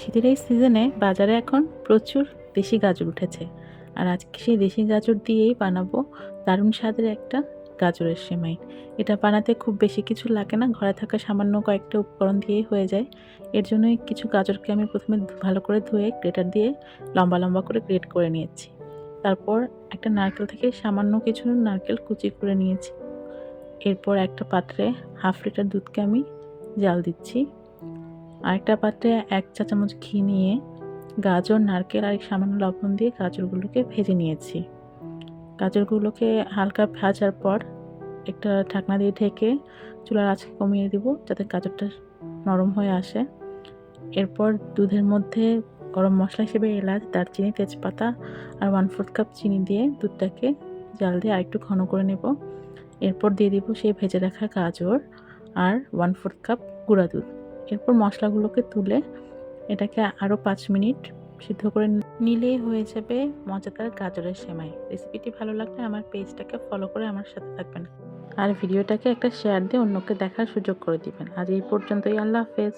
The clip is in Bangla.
শীতের এই সিজনে বাজারে এখন প্রচুর দেশি গাজর উঠেছে। আর আজকে সেই দেশি গাজর দিয়েই বানাবো দারুণ স্বাদের একটা গাজরের সেমাই। এটা বানাতে খুব বেশি কিছু লাগে না, ঘরে থাকা সামান্য কয়েকটা উপকরণ দিয়েই হয়ে যায়। এর জন্যই কিছু গাজরকে আমি প্রথমে ভালো করে ধুয়ে গ্রেটার দিয়ে লম্বা লম্বা করে গ্রেট করে নিয়েছি। তারপর একটা নারকেল থেকে সামান্য কিছু নারকেল কুচি করে নিয়েছি। এরপর একটা পাত্রে 1/2 লিটার দুধকে আমি জাল দিচ্ছি। আরেকটা পাত্রে 1 চা চামচ ঘি নিয়ে গাজর, নারকেল আর সামান্য লবণ দিয়ে গাজরগুলোকে ভেজে নিয়েছি। গাজরগুলোকে হালকা ভাজার পর একটা ঢাকনা দিয়ে ঢেকে চুলার আঁচ কমিয়ে দিব যাতে গাজরটা নরম হয়ে আসে। এরপর দুধের মধ্যে গরম মশলা হিসেবে এলাচ, দারচিনি, তেজপাতা আর 1/4 কাপ চিনি দিয়ে দুধটাকে জাল দিয়ে আরেকটু ঘন করে নেব। এরপর দিয়ে দিব সেই ভেজে রাখা গাজর আর 1/4 কাপ গুঁড়া দুধ। এরপর মশলাগুলোকে তুলে এটাকে আরও 5 মিনিট সিদ্ধ করে নিলেই হয়ে যাবে মজাদার গাজরের সেমাই। রেসিপিটি ভালো লাগলে আমার পেজটাকে ফলো করে আমার সাথে থাকবেন আর ভিডিওটাকে একটা শেয়ার দিয়ে অন্যকে দেখার সুযোগ করে দিবেন। আজ এই পর্যন্তই। আল্লাহ হাফেজ।